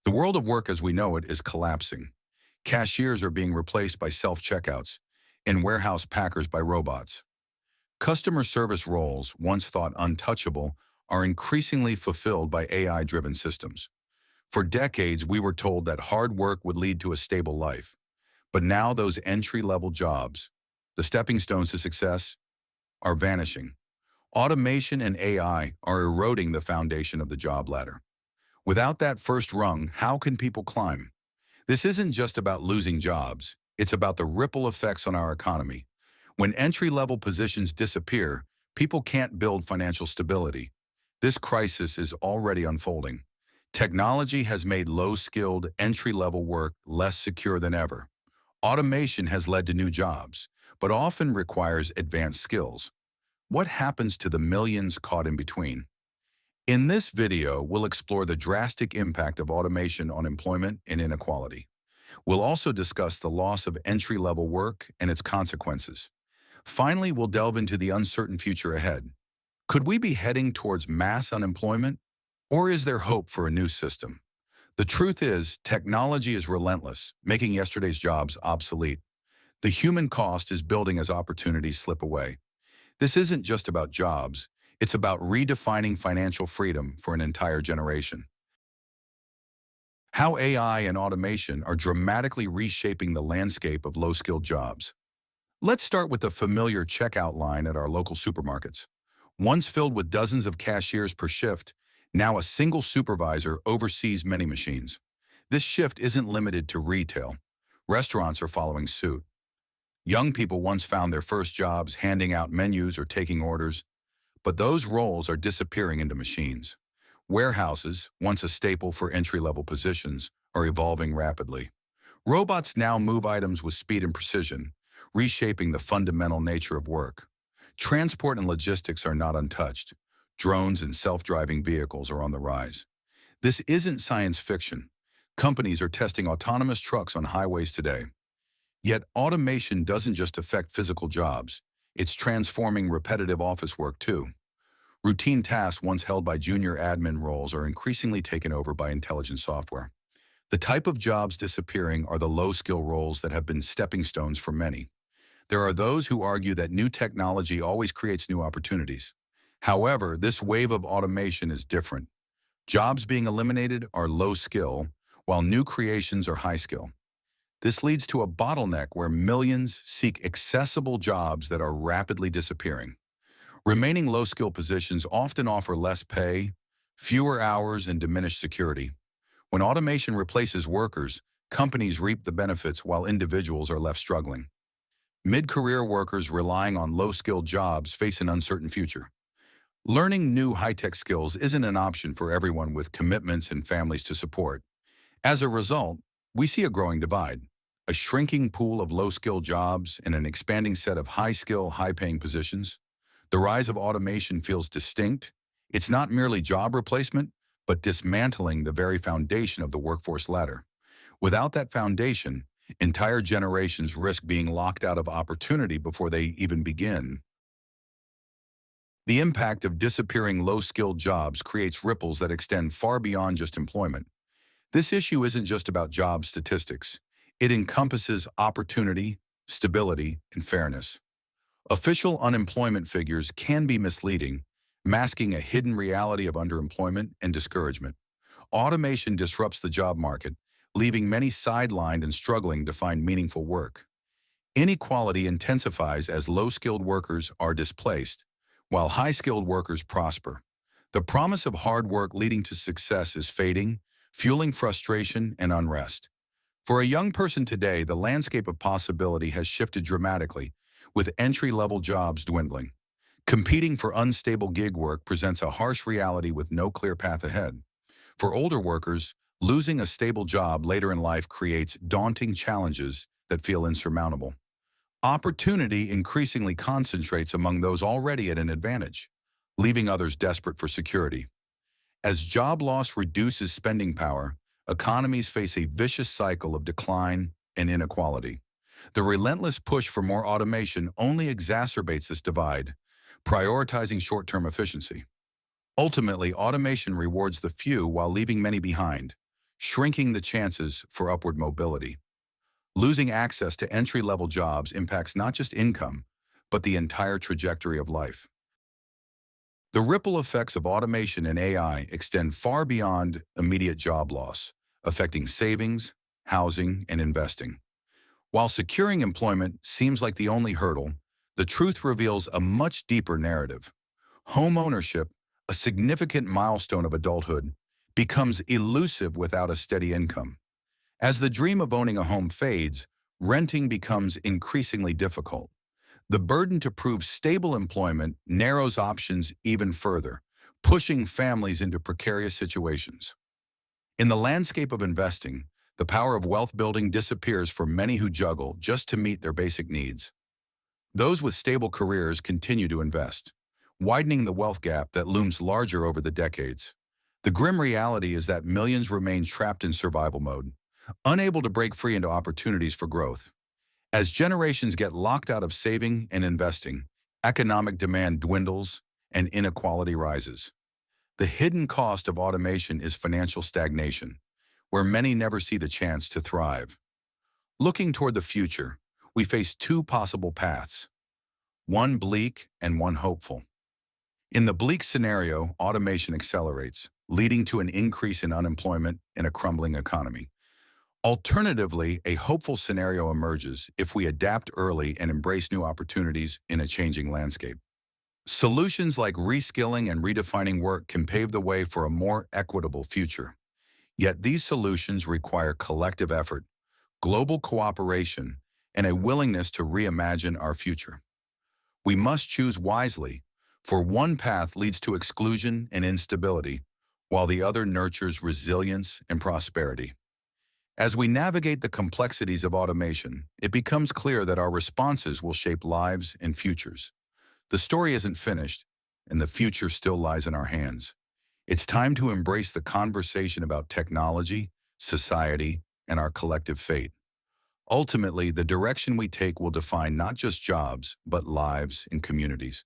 The world of work as we know it is collapsing. Cashiers are being replaced by self-checkouts, and warehouse packers by robots. Customer service roles, once thought untouchable, are increasingly fulfilled by AI-driven systems. For decades, we were told that hard work would lead to a stable life. But now those entry-level jobs, the stepping stones to success, are vanishing. Automation and AI are eroding the foundation of the job ladder. Without that first rung, how can people climb? This isn't just about losing jobs. It's about the ripple effects on our economy. When entry-level positions disappear, people can't build financial stability. This crisis is already unfolding. Technology has made low-skilled, entry-level work less secure than ever. Automation has led to new jobs, but often requires advanced skills. What happens to the millions caught in between? In this video, we'll explore the drastic impact of automation on employment and inequality. We'll also discuss the loss of entry-level work and its consequences. Finally, we'll delve into the uncertain future ahead. Could we be heading towards mass unemployment? Or is there hope for a new system? The truth is, technology is relentless, making yesterday's jobs obsolete. The human cost is building as opportunities slip away. This isn't just about jobs. It's about redefining financial freedom for an entire generation. How AI and automation are dramatically reshaping the landscape of low-skilled jobs. Let's start with the familiar checkout line at our local supermarkets. Once filled with dozens of cashiers per shift, now a single supervisor oversees many machines. This shift isn't limited to retail. Restaurants are following suit. Young people once found their first jobs handing out menus or taking orders, but those roles are disappearing into machines. Warehouses, once a staple for entry-level positions, are evolving rapidly. Robots now move items with speed and precision, reshaping the fundamental nature of work. Transport and logistics are not untouched. Drones and self-driving vehicles are on the rise. This isn't science fiction. Companies are testing autonomous trucks on highways today. Yet automation doesn't just affect physical jobs. It's transforming repetitive office work too. Routine tasks once held by junior admin roles are increasingly taken over by intelligent software. The type of jobs disappearing are the low-skill roles that have been stepping stones for many. There are those who argue that new technology always creates new opportunities. However, this wave of automation is different. Jobs being eliminated are low-skill, while new creations are high-skill. This leads to a bottleneck where millions seek accessible jobs that are rapidly disappearing. Remaining low-skill positions often offer less pay, fewer hours, and diminished security. When automation replaces workers, companies reap the benefits while individuals are left struggling. Mid-career workers relying on low-skilled jobs face an uncertain future. Learning new high-tech skills isn't an option for everyone with commitments and families to support. As a result, we see a growing divide, a shrinking pool of low-skill jobs and an expanding set of high-skill, high-paying positions. The rise of automation feels distinct. It's not merely job replacement, but dismantling the very foundation of the workforce ladder. Without that foundation, entire generations risk being locked out of opportunity before they even begin. The impact of disappearing low-skilled jobs creates ripples that extend far beyond just employment. This issue isn't just about job statistics. It encompasses opportunity, stability, and fairness. Official unemployment figures can be misleading, masking a hidden reality of underemployment and discouragement. Automation disrupts the job market, leaving many sidelined and struggling to find meaningful work. Inequality intensifies as low-skilled workers are displaced, while high-skilled workers prosper. The promise of hard work leading to success is fading, fueling frustration and unrest. For a young person today, the landscape of possibility has shifted dramatically, with entry-level jobs dwindling. Competing for unstable gig work presents a harsh reality with no clear path ahead. For older workers, losing a stable job later in life creates daunting challenges that feel insurmountable. Opportunity increasingly concentrates among those already at an advantage, leaving others desperate for security. As job loss reduces spending power, economies face a vicious cycle of decline and inequality. The relentless push for more automation only exacerbates this divide, prioritizing short-term efficiency. Ultimately, automation rewards the few while leaving many behind, shrinking the chances for upward mobility. Losing access to entry-level jobs impacts not just income, but the entire trajectory of life. The ripple effects of automation and AI extend far beyond immediate job loss, affecting savings, housing, and investing. While securing employment seems like the only hurdle, the truth reveals a much deeper narrative. Home ownership, a significant milestone of adulthood, becomes elusive without a steady income. As the dream of owning a home fades, renting becomes increasingly difficult. The burden to prove stable employment narrows options even further, pushing families into precarious situations. In the landscape of investing, the power of wealth building disappears for many who juggle just to meet their basic needs. Those with stable careers continue to invest, widening the wealth gap that looms larger over the decades. The grim reality is that millions remain trapped in survival mode, unable to break free into opportunities for growth. As generations get locked out of saving and investing, economic demand dwindles and inequality rises. The hidden cost of automation is financial stagnation, where many never see the chance to thrive. Looking toward the future, we face two possible paths, one bleak and one hopeful. In the bleak scenario, automation accelerates, leading to an increase in unemployment and a crumbling economy. Alternatively, a hopeful scenario emerges if we adapt early and embrace new opportunities in a changing landscape. Solutions like reskilling and redefining work can pave the way for a more equitable future. Yet these solutions require collective effort, global cooperation, and a willingness to reimagine our future. We must choose wisely, for one path leads to exclusion and instability, while the other nurtures resilience and prosperity. As we navigate the complexities of automation, it becomes clear that our responses will shape lives and futures. The story isn't finished, and the future still lies in our hands. It's time to embrace the conversation about technology, society, and our collective fate. Ultimately, the direction we take will define not just jobs, but lives and communities.